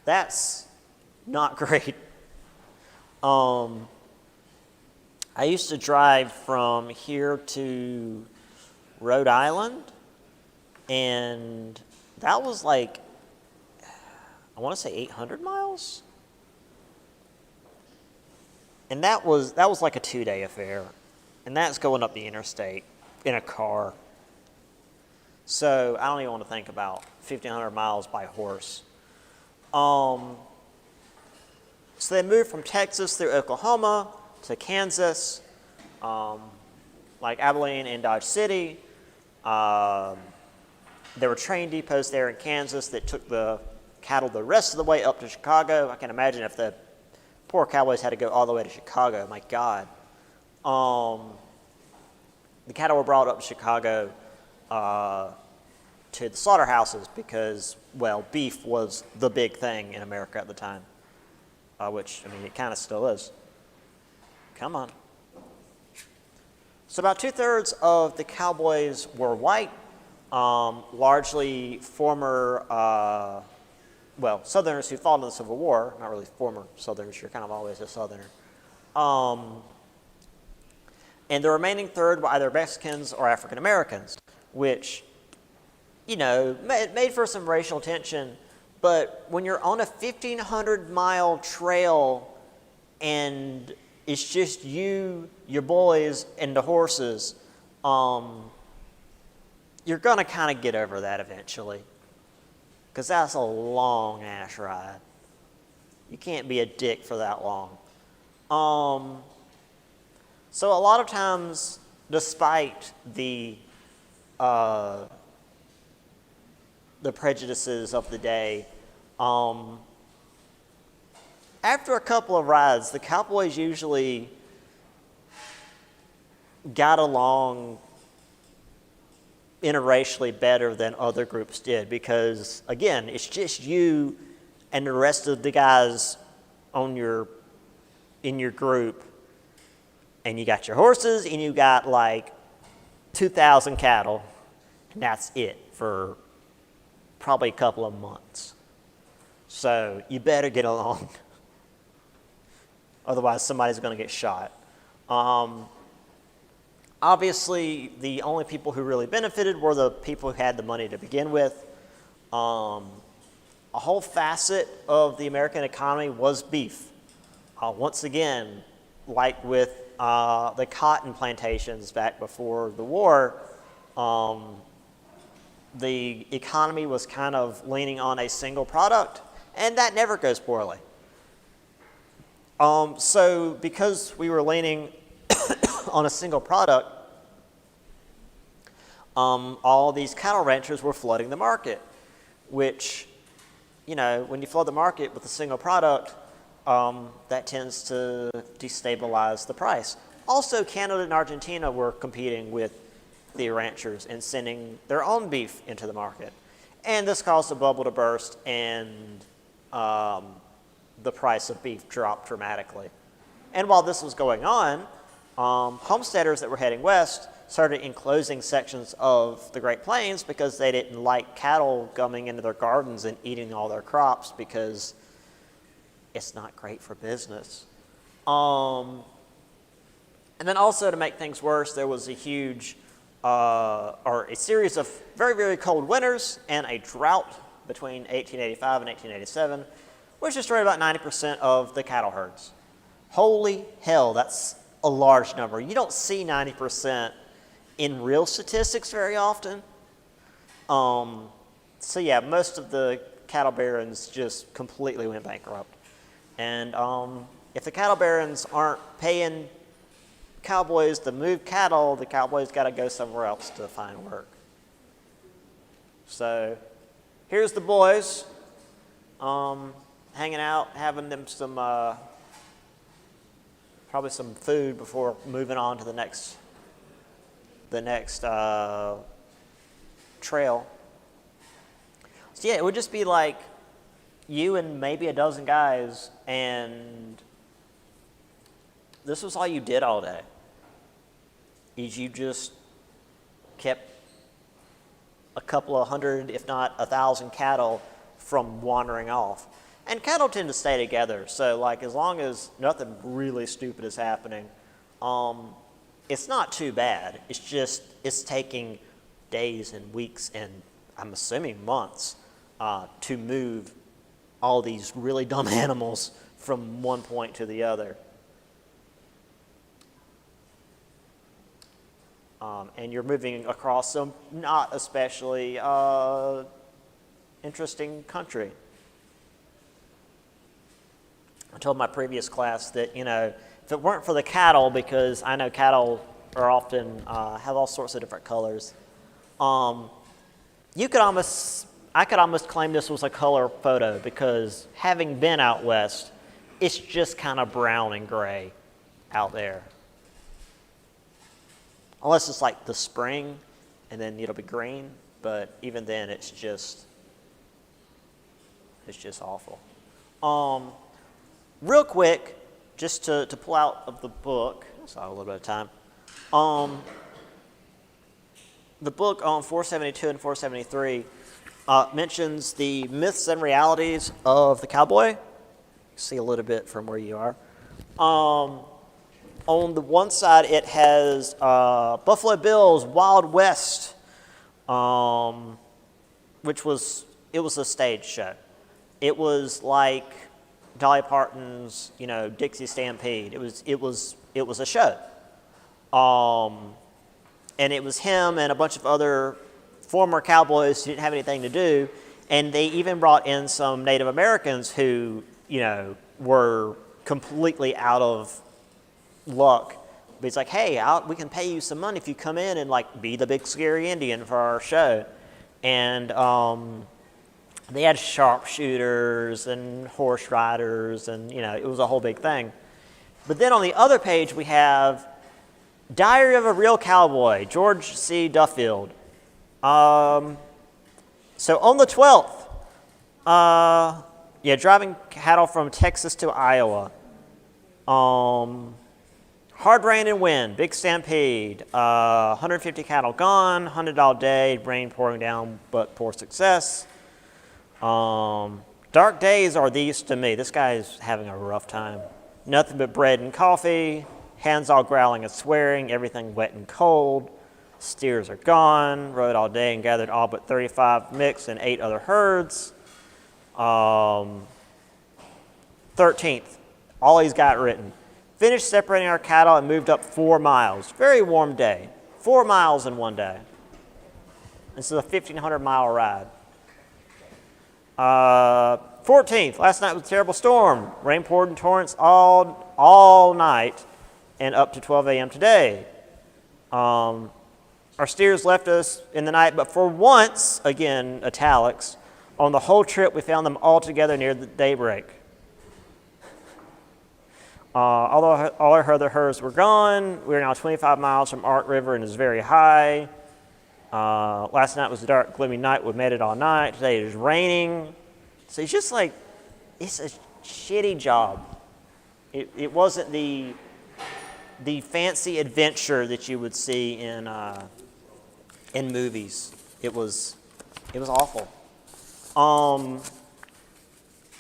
That's not great. I used to drive from here to Rhode Island, and that was like, I want to say 800 miles. And that was like a 2-day affair. And that's going up the interstate in a car. So I don't even want to think about 1,500 miles by horse. So they moved from Texas through Oklahoma to Kansas, like Abilene and Dodge City. There were train depots there in Kansas that took the cattle the rest of the way up to Chicago. I can imagine if the poor cowboys had to go all the way to Chicago. My God. The cattle were brought up to Chicago to the slaughterhouses because, well, beef was the big thing in America at the time, which, I mean, it kind of still is. Come on. So about 2/3 of the cowboys were white, largely former, Southerners who fought in the Civil War. Not really former Southerners, you're kind of always a Southerner. And the remaining third were either Mexicans or African Americans, which, you know, made for some racial tension. But when you're on a 1,500-mile trail and it's just you, your boys, and the horses, you're going to kind of get over that eventually. Because that's a long-ass ride. You can't be a dick for that long. So a lot of times, despite the prejudices of the day, after a couple of rides, the cowboys usually got along interracially better than other groups did because, again, it's just you and the rest of the guys in your group, and you got your horses, and you got like 2,000 cattle, and that's it for probably a couple of months. So you better get along. Otherwise, somebody's going to get shot. Obviously, the only people who really benefited were the people who had the money to begin with. A whole facet of the American economy was beef. Once again, like with the cotton plantations back before the war, the economy was kind of leaning on a single product, and that never goes poorly. So because we were leaning on a single product, all these cattle ranchers were flooding the market, which, you know, when you flood the market with a single product, that tends to destabilize the price. Also, Canada and Argentina were competing with the ranchers and sending their own beef into the market. And this caused a bubble to burst, and the price of beef dropped dramatically. And while this was going on, homesteaders that were heading west started enclosing sections of the Great Plains because they didn't like cattle coming into their gardens and eating all their crops because it's not great for business. And then also to make things worse, there was a huge, or a series of very, very cold winters and a drought between 1885 and 1887, which destroyed about 90% of the cattle herds. Holy hell, that's a large number. You don't see 90% in real statistics very often. So yeah, most of the cattle barons just completely went bankrupt. And if the cattle barons aren't paying cowboys to move cattle, the cowboys got to go somewhere else to find work. So here's the boys hanging out, having them some probably some food before moving on to the next trail. So yeah, it would just be like you and maybe a dozen guys, and this was all you did all day. Is you just kept a couple of hundred, if not 1,000 cattle from wandering off. And cattle tend to stay together, so like as long as nothing really stupid is happening, it's not too bad. It's just, it's taking days and weeks and I'm assuming months to move all these really dumb animals from one point to the other. And you're moving across some not especially interesting country. I told my previous class that, you know, if it weren't for the cattle, because I know cattle are often have all sorts of different colors, I could almost claim this was a color photo, because having been out west, it's just kind of brown and gray out there. Unless it's like the spring, and then it'll be green, but even then it's just awful. Real quick, just to pull out of the book, so I have a little bit of time. The book on 472 and 473 mentions the myths and realities of the cowboy. You see a little bit from where you are. On the one side, it has Buffalo Bill's Wild West, which was a stage show. It was like Dolly Parton's, you know, Dixie Stampede. It was a show, and it was him and a bunch of other former cowboys who didn't have anything to do, and they even brought in some Native Americans who, you know, were completely out of luck. But it's like, hey, we can pay you some money if you come in and like be the big scary Indian for our show, and they had sharpshooters and horse riders, and you know, it was a whole big thing. But then on the other page we have Diary of a Real Cowboy, George C. Duffield. So on the 12th, driving cattle from Texas to Iowa. Hard rain and wind, big stampede, 150 cattle gone, 100 all day, rain pouring down, but poor success. Dark days are these to me. This guy is having a rough time. Nothing but bread and coffee, hands all growling and swearing, everything wet and cold. Steers are gone, rode all day and gathered all but 35 mixed and 8 other herds. 13th, all he's got written. Finished separating our cattle and moved up 4 miles. Very warm day. 4 miles in one day. This is a 1,500-mile ride. 14th, last night was a terrible storm. Rain poured in torrents all night and up to 12 a.m. today. Our steers left us in the night, but for once, again, italics, on the whole trip we found them all together near the daybreak. Although all our other herds were gone, we are now 25 miles from Ark River and is very high. Last night was a dark, gloomy night. We made it all night. Today it is raining. So it's just like, it's a shitty job. It wasn't the fancy adventure that you would see in movies. It was awful.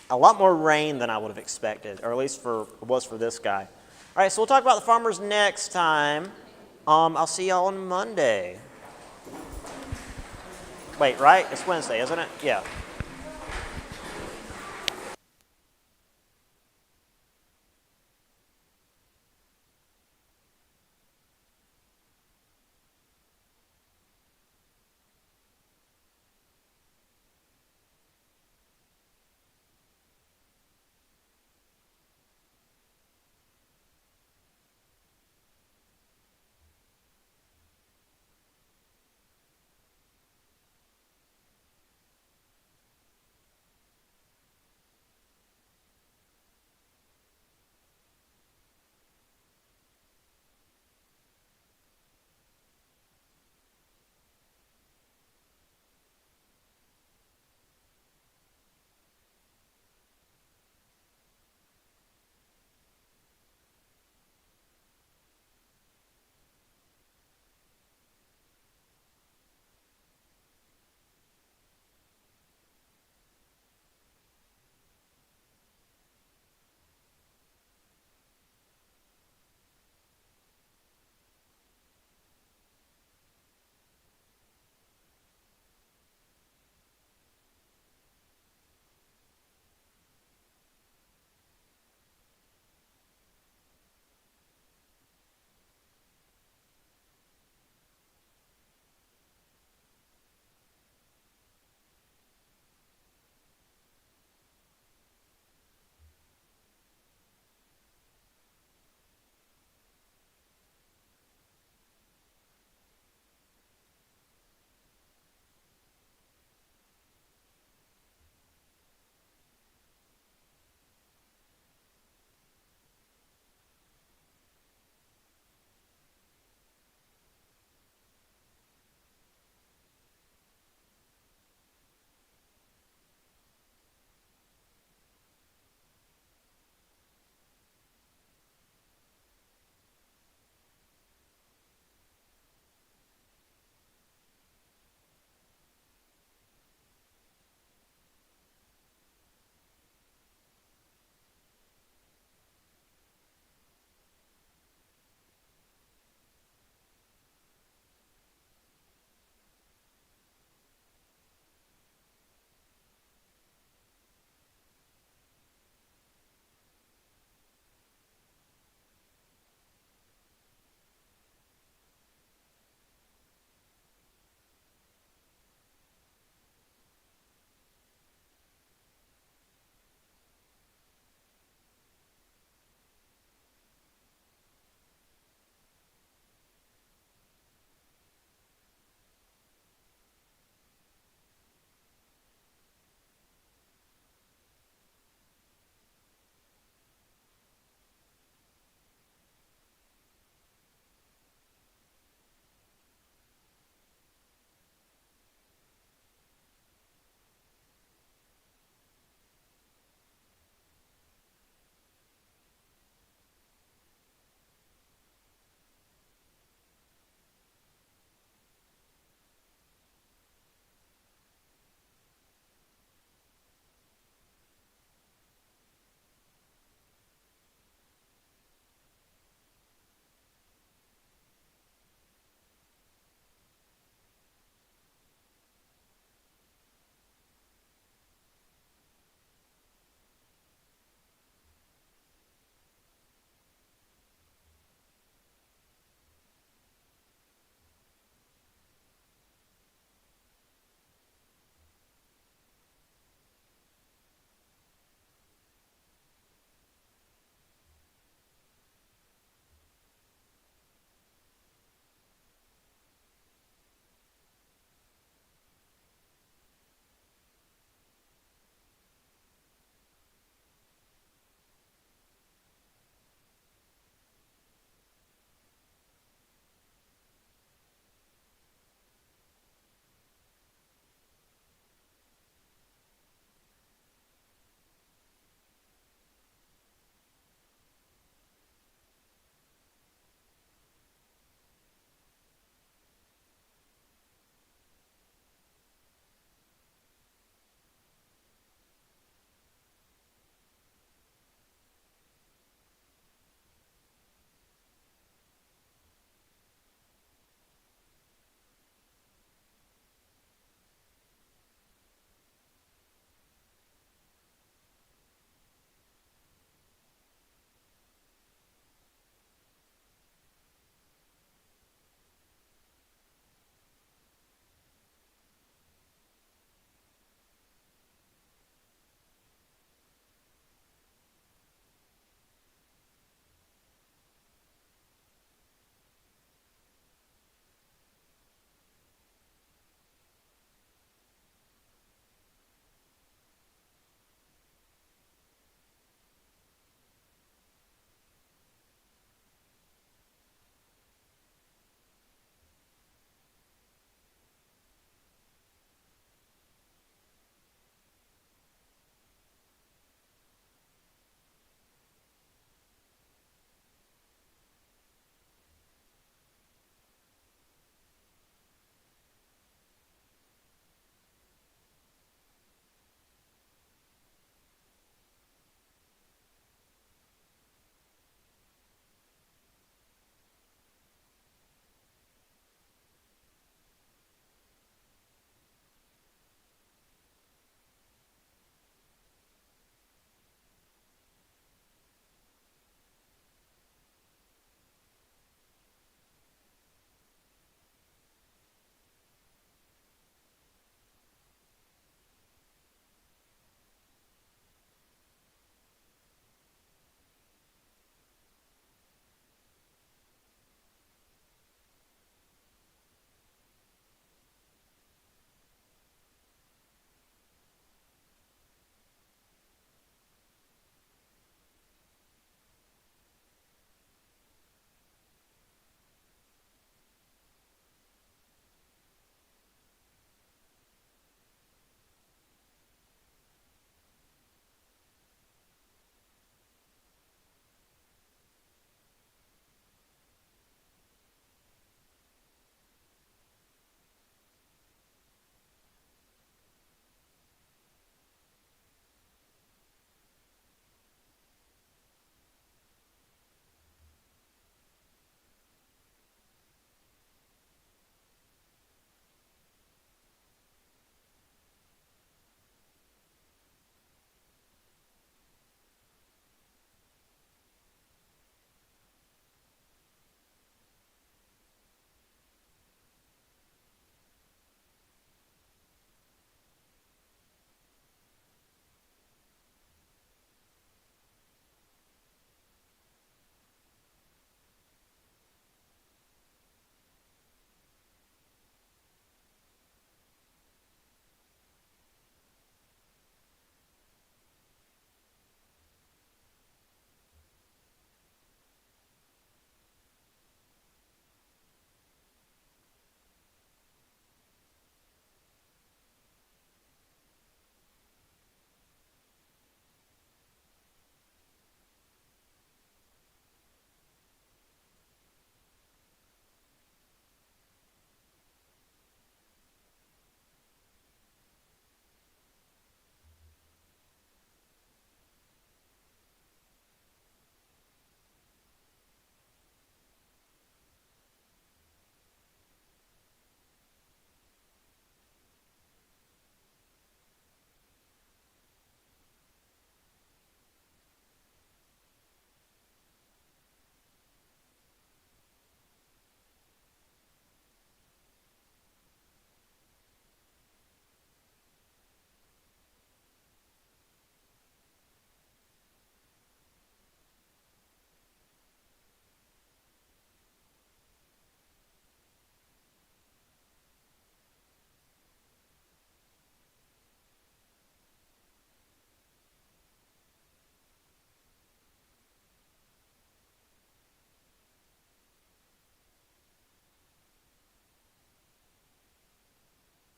A lot more rain than I would have expected, or at least was for this guy. All right, so we'll talk about the farmers next time. I'll see y'all on Monday. Wait, right? It's Wednesday, isn't it? Yeah.